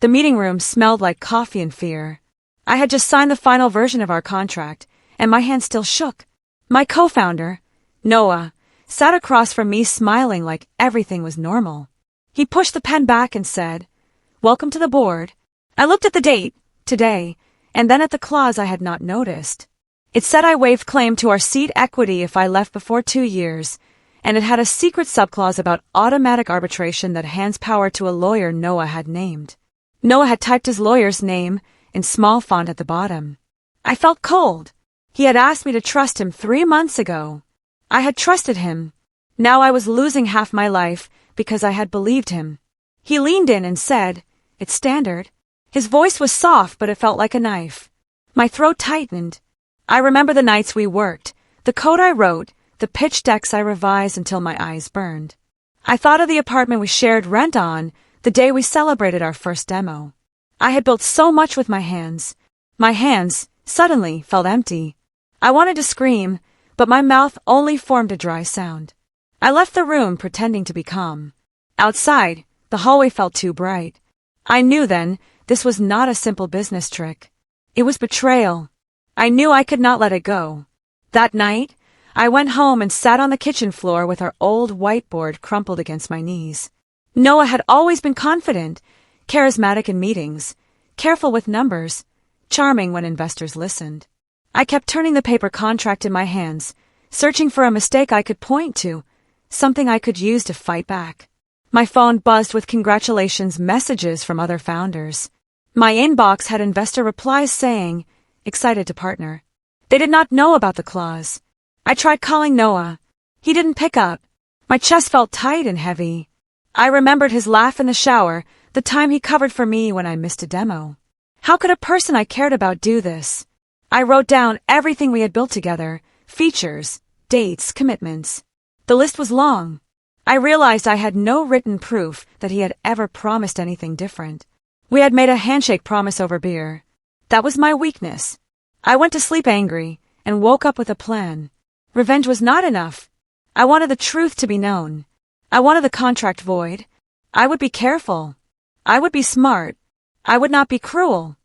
The meeting room smelled like coffee and fear. I had just signed the final version of our contract, and my hand still shook. My co-founder, Noah, sat across from me smiling like everything was normal. He pushed the pen back and said, "Welcome to the board." I looked at the date, today, and then at the clause I had not noticed. It said I waived claim to our seat equity if I left before 2 years, and it had a secret subclause about automatic arbitration that hands power to a lawyer Noah had named. Noah had typed his lawyer's name in small font at the bottom. I felt cold. He had asked me to trust him 3 months ago. I had trusted him. Now I was losing half my life because I had believed him. He leaned in and said, "It's standard." His voice was soft, but it felt like a knife. My throat tightened. I remember the nights we worked, the code I wrote, the pitch decks I revised until my eyes burned. I thought of the apartment we shared rent on, the day we celebrated our first demo. I had built so much with my hands. My hands, suddenly, felt empty. I wanted to scream, but my mouth only formed a dry sound. I left the room pretending to be calm. Outside, the hallway felt too bright. I knew then this was not a simple business trick. It was betrayal. I knew I could not let it go. That night, I went home and sat on the kitchen floor with our old whiteboard crumpled against my knees. Noah had always been confident, charismatic in meetings, careful with numbers, charming when investors listened. I kept turning the paper contract in my hands, searching for a mistake I could point to, something I could use to fight back. My phone buzzed with congratulations messages from other founders. My inbox had investor replies saying, "Excited to partner." They did not know about the clause. I tried calling Noah. He didn't pick up. My chest felt tight and heavy. I remembered his laugh in the shower, the time he covered for me when I missed a demo. How could a person I cared about do this? I wrote down everything we had built together, features, dates, commitments. The list was long. I realized I had no written proof that he had ever promised anything different. We had made a handshake promise over beer. That was my weakness. I went to sleep angry and woke up with a plan. Revenge was not enough. I wanted the truth to be known. I wanted the contract void. I would be careful. I would be smart. I would not be cruel.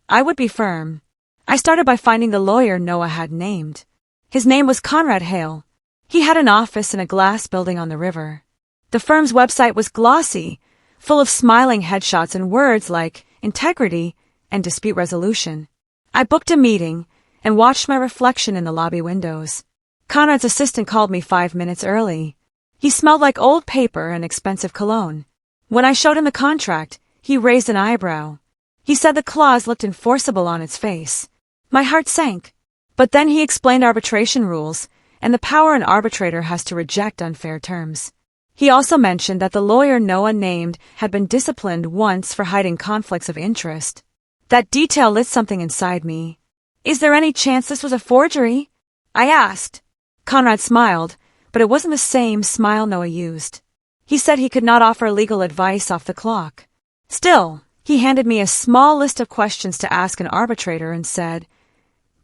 I would be firm. I started by finding the lawyer Noah had named. His name was Conrad Hale. He had an office in a glass building on the river. The firm's website was glossy, full of smiling headshots and words like integrity and dispute resolution. I booked a meeting and watched my reflection in the lobby windows. Conrad's assistant called me 5 minutes early. He smelled like old paper and expensive cologne. When I showed him the contract, he raised an eyebrow. He said the clause looked enforceable on its face. My heart sank. But then he explained arbitration rules and the power an arbitrator has to reject unfair terms. He also mentioned that the lawyer Noah named had been disciplined once for hiding conflicts of interest. That detail lit something inside me. "Is there any chance this was a forgery?" I asked. Conrad smiled, but it wasn't the same smile Noah used. He said he could not offer legal advice off the clock. Still, he handed me a small list of questions to ask an arbitrator and said,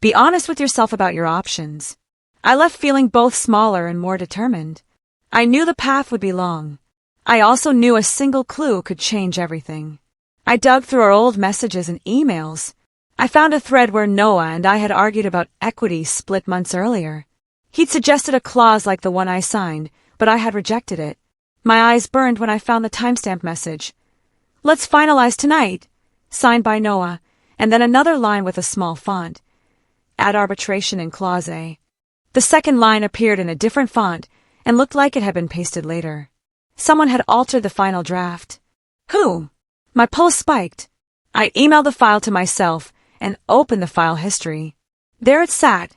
"Be honest with yourself about your options." I left feeling both smaller and more determined. I knew the path would be long. I also knew a single clue could change everything. I dug through our old messages and emails. I found a thread where Noah and I had argued about equity split months earlier. He'd suggested a clause like the one I signed, but I had rejected it. My eyes burned when I found the timestamp message. "Let's finalize tonight," signed by Noah, and then another line with a small font. "Add arbitration in Clause A." The second line appeared in a different font and looked like it had been pasted later. Someone had altered the final draft. Who? My pulse spiked. I emailed the file to myself and opened the file history. There it sat,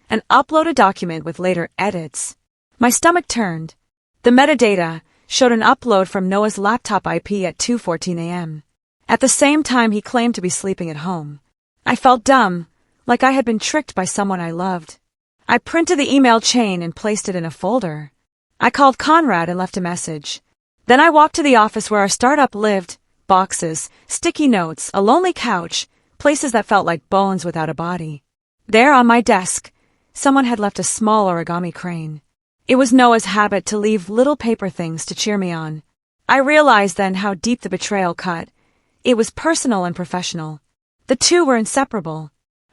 an uploaded document with later edits. My stomach turned. The metadata showed an upload from Noah's laptop IP at 2:14 a.m. At the same time he claimed to be sleeping at home. I felt dumb, like I had been tricked by someone I loved. I printed the email chain and placed it in a folder. I called Conrad and left a message. Then I walked to the office where our startup lived. Boxes, sticky notes, a lonely couch, places that felt like bones without a body. There on my desk, someone had left a small origami crane. It was Noah's habit to leave little paper things to cheer me on. I realized then how deep the betrayal cut. It was personal and professional. The two were inseparable.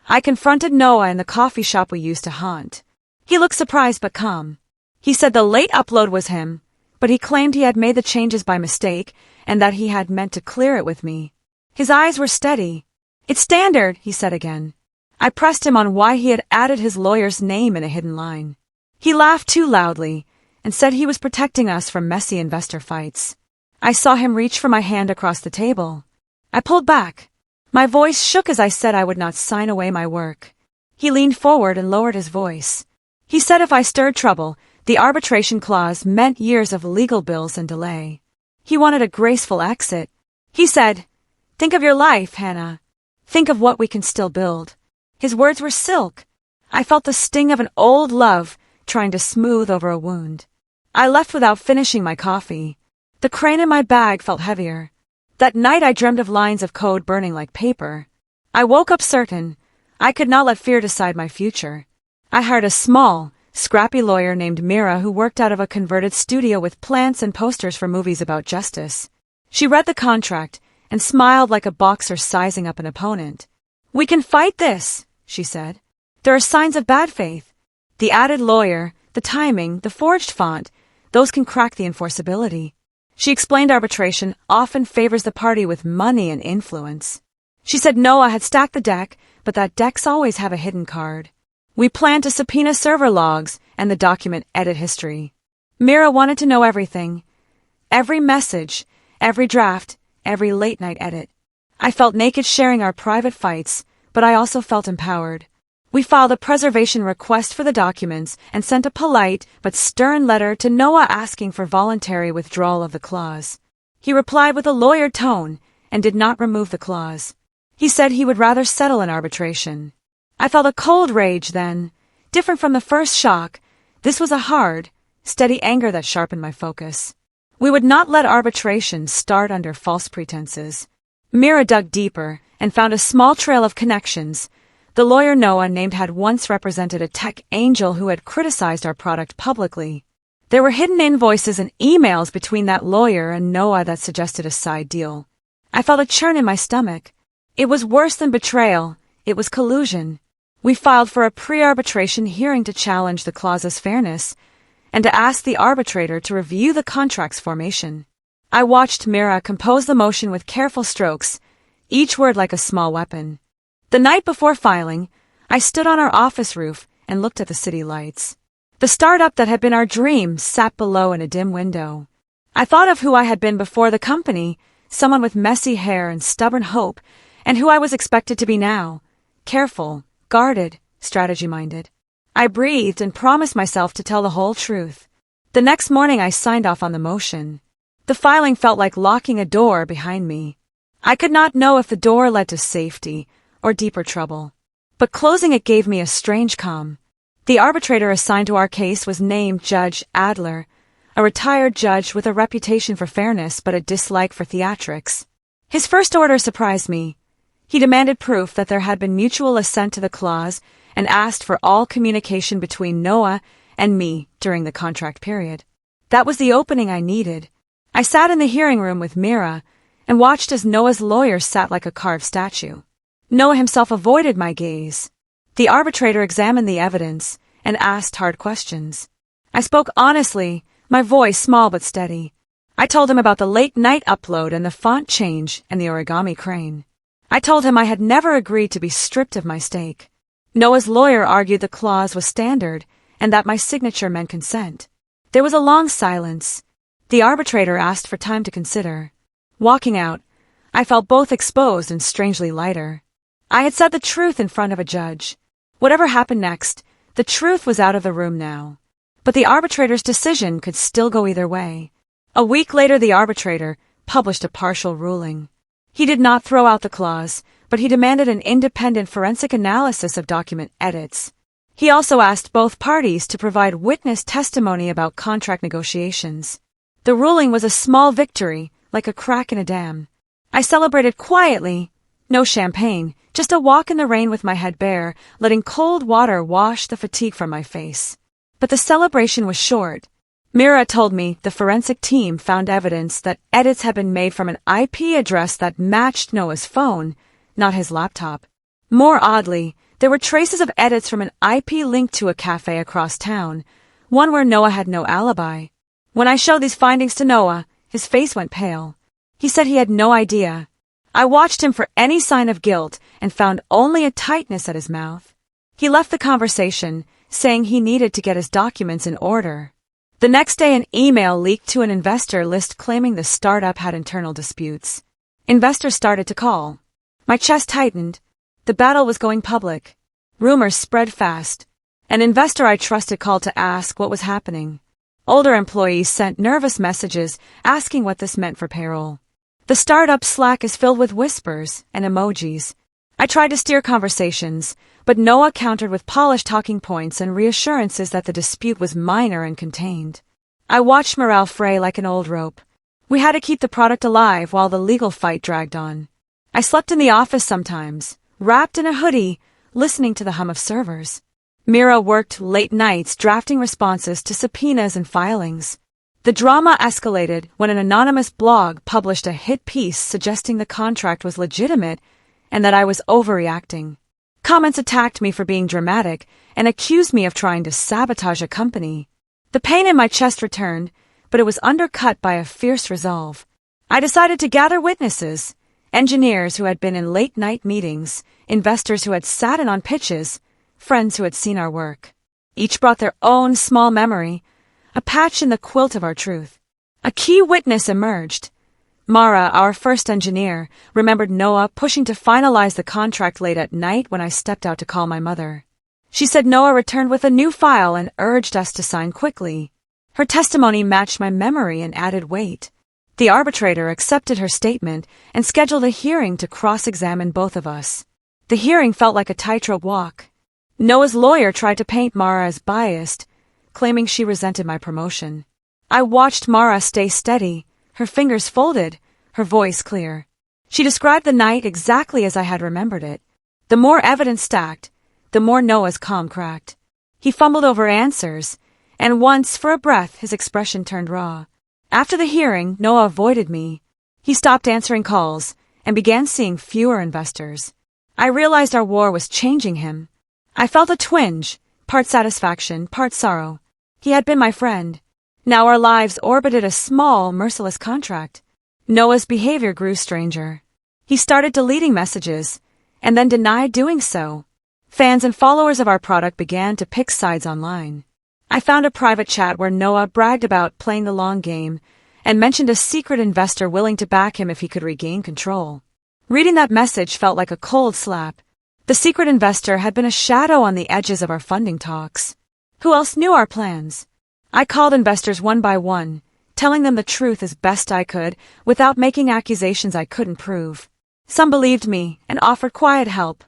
I confronted Noah in the coffee shop we used to haunt. He looked surprised but calm. He said the late upload was him, but he claimed he had made the changes by mistake and that he had meant to clear it with me. His eyes were steady. "It's standard," he said again. I pressed him on why he had added his lawyer's name in a hidden line. He laughed too loudly and said he was protecting us from messy investor fights. I saw him reach for my hand across the table. I pulled back. My voice shook as I said I would not sign away my work. He leaned forward and lowered his voice. He said if I stirred trouble, the arbitration clause meant years of legal bills and delay. He wanted a graceful exit. He said, "Think of your life, Hannah. Think of what we can still build." His words were silk. I felt the sting of an old love trying to smooth over a wound. I left without finishing my coffee. The crane in my bag felt heavier. That night I dreamed of lines of code burning like paper. I woke up certain I could not let fear decide my future. I hired a small, scrappy lawyer named Mira who worked out of a converted studio with plants and posters for movies about justice. She read the contract and smiled like a boxer sizing up an opponent. "We can fight this," she said. "There are signs of bad faith. The added lawyer, the timing, the forged font, those can crack the enforceability." She explained arbitration often favors the party with money and influence. She said Noah had stacked the deck, but that decks always have a hidden card. We planned to subpoena server logs and the document edit history. Mira wanted to know everything. Every message, every draft, every late-night edit. I felt naked sharing our private fights, but I also felt empowered. We filed a preservation request for the documents and sent a polite but stern letter to Noah asking for voluntary withdrawal of the clause. He replied with a lawyered tone and did not remove the clause. He said he would rather settle in arbitration. I felt a cold rage then. Different from the first shock, this was a hard, steady anger that sharpened my focus. We would not let arbitration start under false pretenses. Mira dug deeper and found a small trail of connections. The lawyer Noah named had once represented a tech angel who had criticized our product publicly. There were hidden invoices and emails between that lawyer and Noah that suggested a side deal. I felt a churn in my stomach. It was worse than betrayal. It was collusion. We filed for a pre-arbitration hearing to challenge the clause's fairness and to ask the arbitrator to review the contract's formation. I watched Mira compose the motion with careful strokes, each word like a small weapon. The night before filing, I stood on our office roof and looked at the city lights. The startup that had been our dream sat below in a dim window. I thought of who I had been before the company, someone with messy hair and stubborn hope, and who I was expected to be now, careful, guarded, strategy-minded. I breathed and promised myself to tell the whole truth. The next morning I signed off on the motion. The filing felt like locking a door behind me. I could not know if the door led to safety or deeper trouble, but closing it gave me a strange calm. The arbitrator assigned to our case was named Judge Adler, a retired judge with a reputation for fairness but a dislike for theatrics. His first order surprised me. He demanded proof that there had been mutual assent to the clause and asked for all communication between Noah and me during the contract period. That was the opening I needed. I sat in the hearing room with Mira and watched as Noah's lawyer sat like a carved statue. Noah himself avoided my gaze. The arbitrator examined the evidence and asked hard questions. I spoke honestly, my voice small but steady. I told him about the late-night upload and the font change and the origami crane. I told him I had never agreed to be stripped of my stake. Noah's lawyer argued the clause was standard and that my signature meant consent. There was a long silence. The arbitrator asked for time to consider. Walking out, I felt both exposed and strangely lighter. I had said the truth in front of a judge. Whatever happened next, the truth was out of the room now. But the arbitrator's decision could still go either way. A week later, the arbitrator published a partial ruling. He did not throw out the clause, but he demanded an independent forensic analysis of document edits. He also asked both parties to provide witness testimony about contract negotiations. The ruling was a small victory, like a crack in a dam. I celebrated quietly. No champagne, just a walk in the rain with my head bare, letting cold water wash the fatigue from my face. But the celebration was short. Mira told me the forensic team found evidence that edits had been made from an IP address that matched Noah's phone, not his laptop. More oddly, there were traces of edits from an IP linked to a cafe across town, one where Noah had no alibi. When I showed these findings to Noah, his face went pale. He said he had no idea. I watched him for any sign of guilt and found only a tightness at his mouth. He left the conversation, saying he needed to get his documents in order. The next day, an email leaked to an investor list claiming the startup had internal disputes. Investors started to call. My chest tightened. The battle was going public. Rumors spread fast. An investor I trusted called to ask what was happening. Older employees sent nervous messages asking what this meant for payroll. The startup Slack is filled with whispers and emojis. I tried to steer conversations, but Noah countered with polished talking points and reassurances that the dispute was minor and contained. I watched morale fray like an old rope. We had to keep the product alive while the legal fight dragged on. I slept in the office sometimes, wrapped in a hoodie, listening to the hum of servers. Mira worked late nights drafting responses to subpoenas and filings. The drama escalated when an anonymous blog published a hit piece suggesting the contract was legitimate and that I was overreacting. Comments attacked me for being dramatic and accused me of trying to sabotage a company. The pain in my chest returned, but it was undercut by a fierce resolve. I decided to gather witnesses, engineers who had been in late-night meetings, investors who had sat in on pitches, friends who had seen our work. Each brought their own small memory, a patch in the quilt of our truth. A key witness emerged. Mara, our first engineer, remembered Noah pushing to finalize the contract late at night when I stepped out to call my mother. She said Noah returned with a new file and urged us to sign quickly. Her testimony matched my memory and added weight. The arbitrator accepted her statement and scheduled a hearing to cross-examine both of us. The hearing felt like a tightrope walk. Noah's lawyer tried to paint Mara as biased, claiming she resented my promotion. I watched Mara stay steady, her fingers folded, her voice clear. She described the night exactly as I had remembered it. The more evidence stacked, the more Noah's calm cracked. He fumbled over answers, and once, for a breath, his expression turned raw. After the hearing, Noah avoided me. He stopped answering calls and began seeing fewer investors. I realized our war was changing him. I felt a twinge, part satisfaction, part sorrow. He had been my friend. Now our lives orbited a small, merciless contract. Noah's behavior grew stranger. He started deleting messages, and then denied doing so. Fans and followers of our product began to pick sides online. I found a private chat where Noah bragged about playing the long game and mentioned a secret investor willing to back him if he could regain control. Reading that message felt like a cold slap. The secret investor had been a shadow on the edges of our funding talks. Who else knew our plans? I called investors one by one, telling them the truth as best I could without making accusations I couldn't prove. Some believed me and offered quiet help.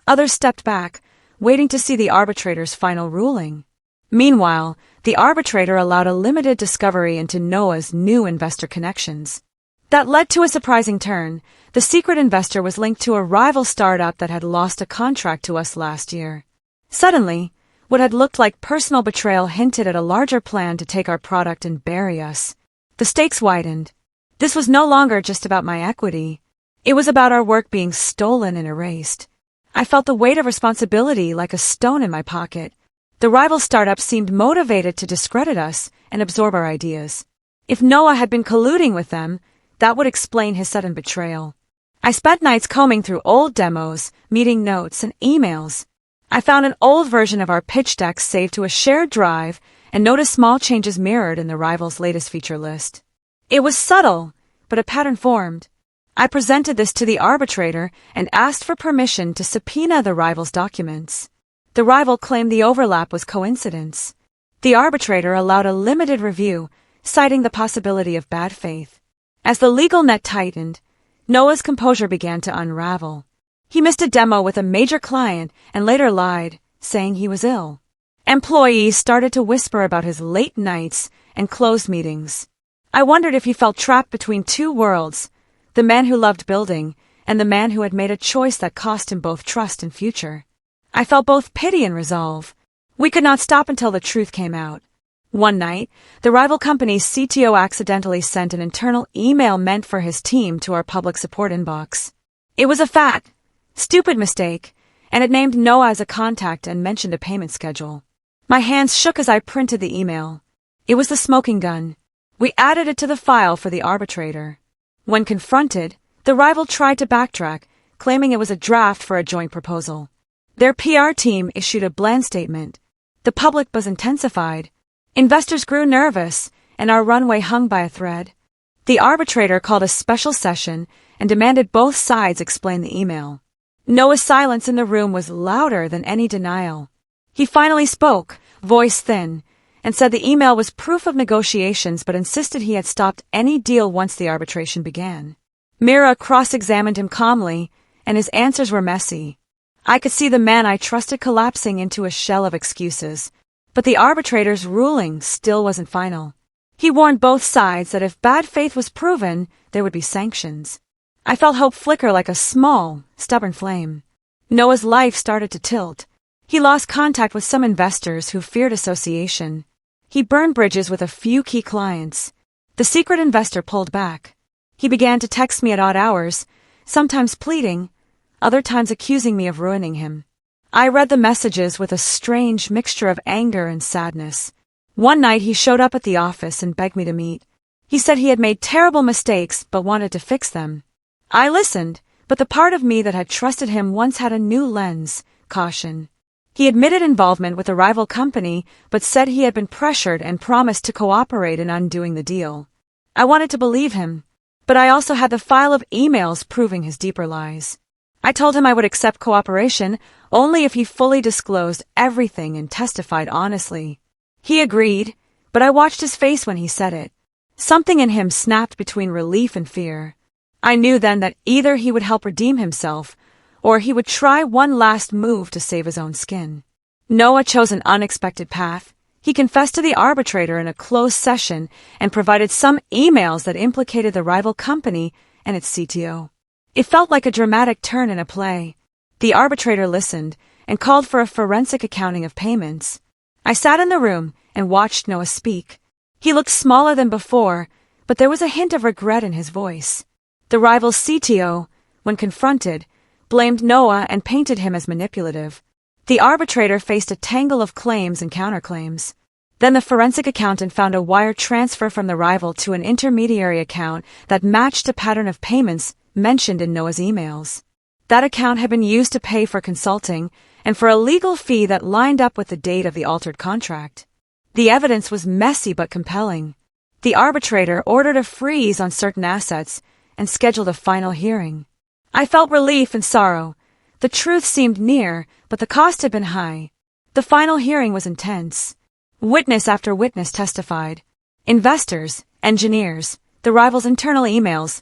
Others stepped back, waiting to see the arbitrator's final ruling. Meanwhile, the arbitrator allowed a limited discovery into Noah's new investor connections. That led to a surprising turn. The secret investor was linked to a rival startup that had lost a contract to us last year. Suddenly, what had looked like personal betrayal hinted at a larger plan to take our product and bury us. The stakes widened. This was no longer just about my equity. It was about our work being stolen and erased. I felt the weight of responsibility like a stone in my pocket. The rival startup seemed motivated to discredit us and absorb our ideas. If Noah had been colluding with them, that would explain his sudden betrayal. I spent nights combing through old demos, meeting notes, and emails. I found an old version of our pitch deck saved to a shared drive and noticed small changes mirrored in the rival's latest feature list. It was subtle, but a pattern formed. I presented this to the arbitrator and asked for permission to subpoena the rival's documents. The rival claimed the overlap was coincidence. The arbitrator allowed a limited review, citing the possibility of bad faith. As the legal net tightened, Noah's composure began to unravel. He missed a demo with a major client and later lied, saying he was ill. Employees started to whisper about his late nights and closed meetings. I wondered if he felt trapped between two worlds, the man who loved building and the man who had made a choice that cost him both trust and future. I felt both pity and resolve. We could not stop until the truth came out. One night, the rival company's CTO accidentally sent an internal email meant for his team to our public support inbox. It was a fat, stupid mistake, and it named Noah as a contact and mentioned a payment schedule. My hands shook as I printed the email. It was the smoking gun. We added it to the file for the arbitrator. When confronted, the rival tried to backtrack, claiming it was a draft for a joint proposal. Their PR team issued a bland statement. The public buzz intensified. Investors grew nervous, and our runway hung by a thread. The arbitrator called a special session and demanded both sides explain the email. Noah's silence in the room was louder than any denial. He finally spoke, voice thin, and said the email was proof of negotiations but insisted he had stopped any deal once the arbitration began. Mira cross-examined him calmly, and his answers were messy. I could see the man I trusted collapsing into a shell of excuses, but the arbitrator's ruling still wasn't final. He warned both sides that if bad faith was proven, there would be sanctions. I felt hope flicker like a small, stubborn flame. Noah's life started to tilt. He lost contact with some investors who feared association. He burned bridges with a few key clients. The secret investor pulled back. He began to text me at odd hours, sometimes pleading, other times accusing me of ruining him. I read the messages with a strange mixture of anger and sadness. One night he showed up at the office and begged me to meet. He said he had made terrible mistakes but wanted to fix them. I listened, but the part of me that had trusted him once had a new lens, caution. He admitted involvement with a rival company but said he had been pressured and promised to cooperate in undoing the deal. I wanted to believe him, but I also had the file of emails proving his deeper lies. I told him I would accept cooperation only if he fully disclosed everything and testified honestly. He agreed, but I watched his face when he said it. Something in him snapped between relief and fear. I knew then that either he would help redeem himself, or he would try one last move to save his own skin. Noah chose an unexpected path. He confessed to the arbitrator in a closed session and provided some emails that implicated the rival company and its CTO. It felt like a dramatic turn in a play. The arbitrator listened and called for a forensic accounting of payments. I sat in the room and watched Noah speak. He looked smaller than before, but there was a hint of regret in his voice. The rival's CTO, when confronted, blamed Noah and painted him as manipulative. The arbitrator faced a tangle of claims and counterclaims. Then the forensic accountant found a wire transfer from the rival to an intermediary account that matched a pattern of payments mentioned in Noah's emails. That account had been used to pay for consulting and for a legal fee that lined up with the date of the altered contract. The evidence was messy but compelling. The arbitrator ordered a freeze on certain assets and scheduled a final hearing. I felt relief and sorrow. The truth seemed near, but the cost had been high. The final hearing was intense. Witness after witness testified. Investors, engineers, the rival's internal emails.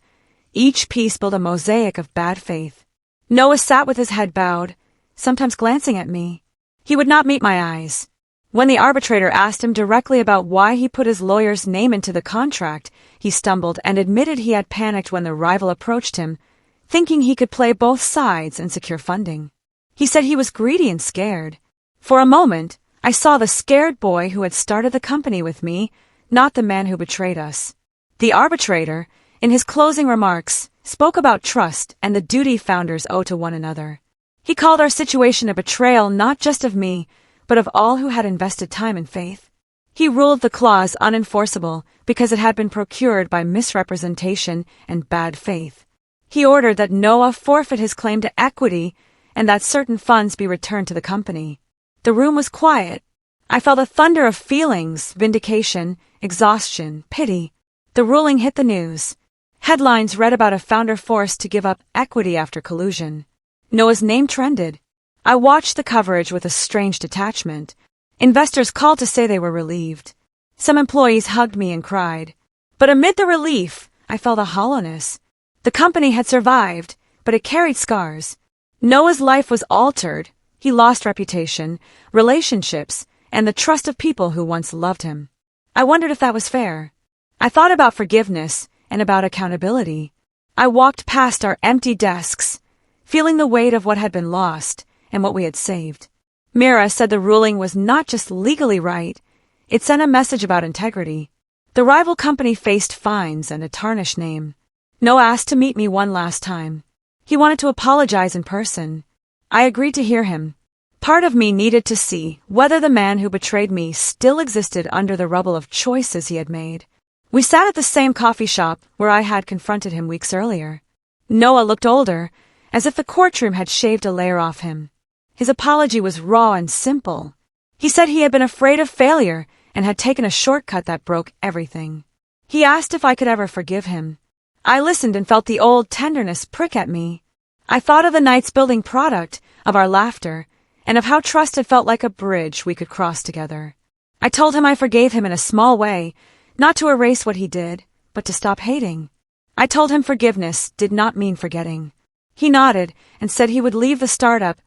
Each piece built a mosaic of bad faith. Noah sat with his head bowed, sometimes glancing at me. He would not meet my eyes. When the arbitrator asked him directly about why he put his lawyer's name into the contract, he stumbled and admitted he had panicked when the rival approached him, thinking he could play both sides and secure funding. He said he was greedy and scared. For a moment, I saw the scared boy who had started the company with me, not the man who betrayed us. The arbitrator, in his closing remarks, spoke about trust and the duty founders owe to one another. He called our situation a betrayal not just of me, but of all who had invested time and faith. He ruled the clause unenforceable because it had been procured by misrepresentation and bad faith. He ordered that Noah forfeit his claim to equity and that certain funds be returned to the company. The room was quiet. I felt a thunder of feelings, vindication, exhaustion, pity. The ruling hit the news. Headlines read about a founder forced to give up equity after collusion. Noah's name trended. I watched the coverage with a strange detachment. Investors called to say they were relieved. Some employees hugged me and cried. But amid the relief, I felt a hollowness. The company had survived, but it carried scars. Noah's life was altered. He lost reputation, relationships, and the trust of people who once loved him. I wondered if that was fair. I thought about forgiveness and about accountability. I walked past our empty desks, feeling the weight of what had been lost and what we had saved. Mira said the ruling was not just legally right, It sent a message about integrity. The rival company faced fines and a tarnished name. Noah asked to meet me one last time. He wanted to apologize in person. I agreed to hear him. Part of me needed to see whether the man who betrayed me still existed under the rubble of choices he had made. We sat at the same coffee shop where I had confronted him weeks earlier. Noah looked older, as if the courtroom had shaved a layer off him. His apology was raw and simple. He said he had been afraid of failure and had taken a shortcut that broke everything. He asked if I could ever forgive him. I listened and felt the old tenderness prick at me. I thought of the night's building product, of our laughter, and of how trust had felt like a bridge we could cross together. I told him I forgave him in a small way, not to erase what he did, but to stop hating. I told him forgiveness did not mean forgetting. He nodded and said he would leave the startup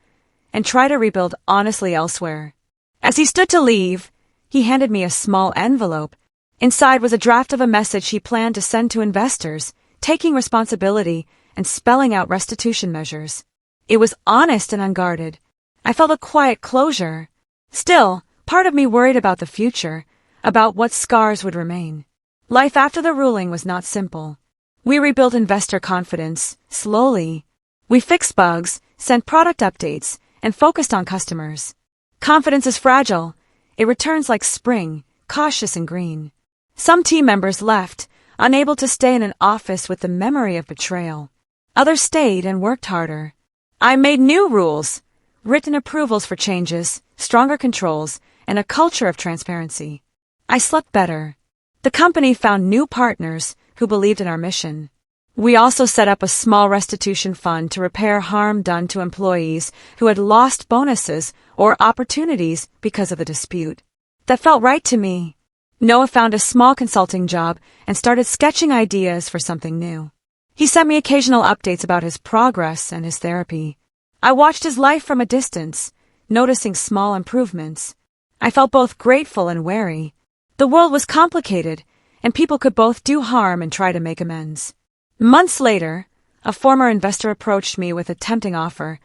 and try to rebuild honestly elsewhere. As he stood to leave, he handed me a small envelope. Inside was a draft of a message he planned to send to investors, taking responsibility and spelling out restitution measures. It was honest and unguarded. I felt a quiet closure. Still, part of me worried about the future, about what scars would remain. Life after the ruling was not simple. We rebuilt investor confidence, slowly. We fixed bugs, sent product updates, and focused on customers. Confidence is fragile. It returns like spring, cautious and green. Some team members left, unable to stay in an office with the memory of betrayal. Others stayed and worked harder. I made new rules, written approvals for changes, stronger controls, and a culture of transparency. I slept better. The company found new partners who believed in our mission. We also set up a small restitution fund to repair harm done to employees who had lost bonuses or opportunities because of the dispute. That felt right to me. Noah found a small consulting job and started sketching ideas for something new. He sent me occasional updates about his progress and his therapy. I watched his life from a distance, noticing small improvements. I felt both grateful and wary. The world was complicated, and people could both do harm and try to make amends. Months later, a former investor approached me with a tempting offer: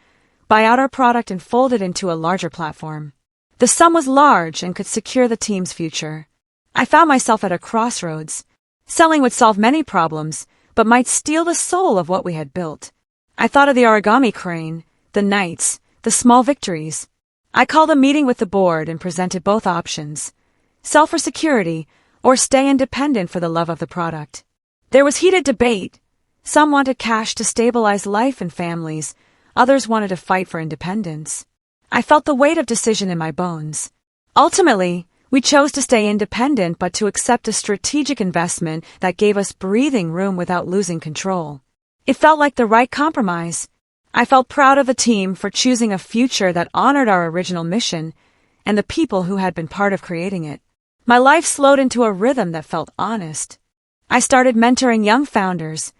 buy out our product and fold it into a larger platform. The sum was large and could secure the team's future. I found myself at a crossroads. Selling would solve many problems, but might steal the soul of what we had built. I thought of the origami crane, the nights, the small victories. I called a meeting with the board and presented both options: sell for security or stay independent for the love of the product. There was heated debate. Some wanted cash to stabilize life and families. Others wanted to fight for independence. I felt the weight of decision in my bones. Ultimately, we chose to stay independent but to accept a strategic investment that gave us breathing room without losing control. It felt like the right compromise. I felt proud of the team for choosing a future that honored our original mission and the people who had been part of creating it. My life slowed into a rhythm that felt honest. I started mentoring young founders,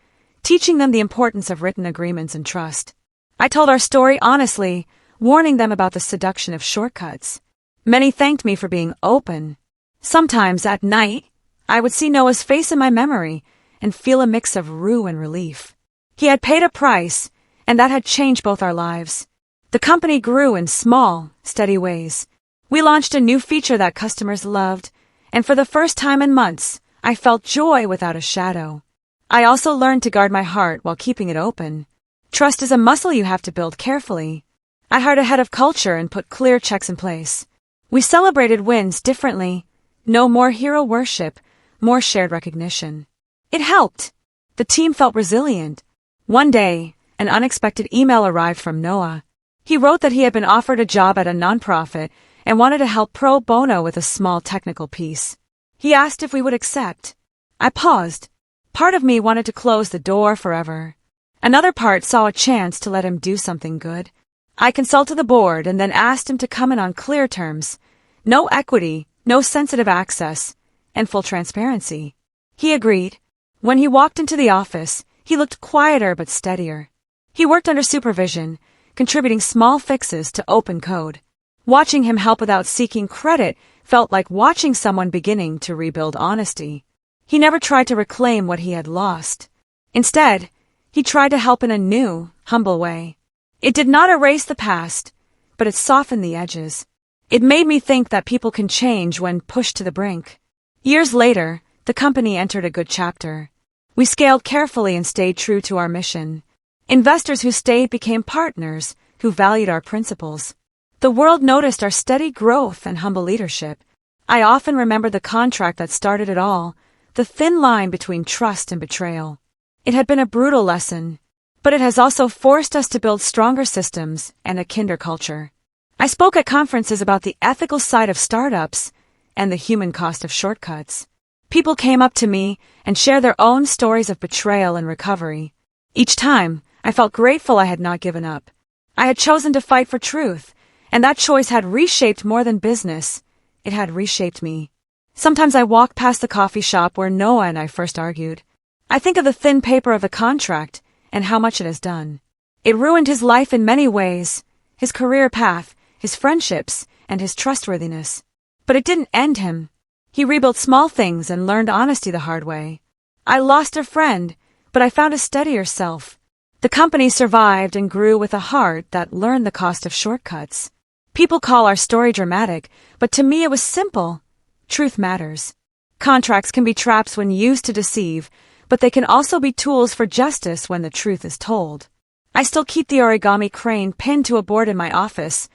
teaching them the importance of written agreements and trust. I told our story honestly, warning them about the seduction of shortcuts. Many thanked me for being open. Sometimes at night, I would see Noah's face in my memory and feel a mix of rue and relief. He had paid a price, and that had changed both our lives. The company grew in small, steady ways. We launched a new feature that customers loved, and for the first time in months, I felt joy without a shadow. I also learned to guard my heart while keeping it open. Trust is a muscle you have to build carefully. I hired a head of culture and put clear checks in place. We celebrated wins differently. No more hero worship, more shared recognition. It helped. The team felt resilient. One day, an unexpected email arrived from Noah. He wrote that he had been offered a job at a nonprofit and wanted to help pro bono with a small technical piece. He asked if we would accept. I paused. Part of me wanted to close the door forever. Another part saw a chance to let him do something good. I consulted the board and then asked him to come in on clear terms. No equity, no sensitive access, and full transparency. He agreed. When he walked into the office, he looked quieter but steadier. He worked under supervision, contributing small fixes to open code. Watching him help without seeking credit felt like watching someone beginning to rebuild honesty. He never tried to reclaim what he had lost. Instead, he tried to help in a new, humble way. It did not erase the past, but it softened the edges. It made me think that people can change when pushed to the brink. Years later, the company entered a good chapter. We scaled carefully and stayed true to our mission. Investors who stayed became partners who valued our principles. The world noticed our steady growth and humble leadership. I often remember the contract that started it all, the thin line between trust and betrayal. It had been a brutal lesson, but it has also forced us to build stronger systems and a kinder culture. I spoke at conferences about the ethical side of startups and the human cost of shortcuts. People came up to me and shared their own stories of betrayal and recovery. Each time, I felt grateful I had not given up. I had chosen to fight for truth, and that choice had reshaped more than business. It had reshaped me. Sometimes I walk past the coffee shop where Noah and I first argued. I think of the thin paper of the contract and how much it has done. It ruined his life in many ways, his career path, his friendships, and his trustworthiness. But it didn't end him. He rebuilt small things and learned honesty the hard way. I lost a friend, but I found a steadier self. The company survived and grew with a heart that learned the cost of shortcuts. People call our story dramatic, but to me it was simple. Truth matters. Contracts can be traps when used to deceive, but they can also be tools for justice when the truth is told. I still keep the origami crane pinned to a board in my office,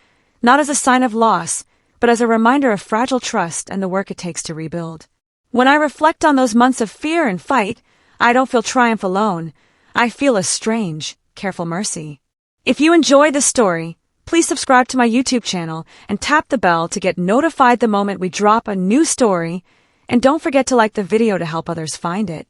not as a sign of loss, but as a reminder of fragile trust and the work it takes to rebuild. When I reflect on those months of fear and fight, I don't feel triumph alone. I feel a strange, careful mercy. If you enjoyed this story, please subscribe to my YouTube channel and tap the bell to get notified the moment we drop a new story, and don't forget to like the video to help others find it.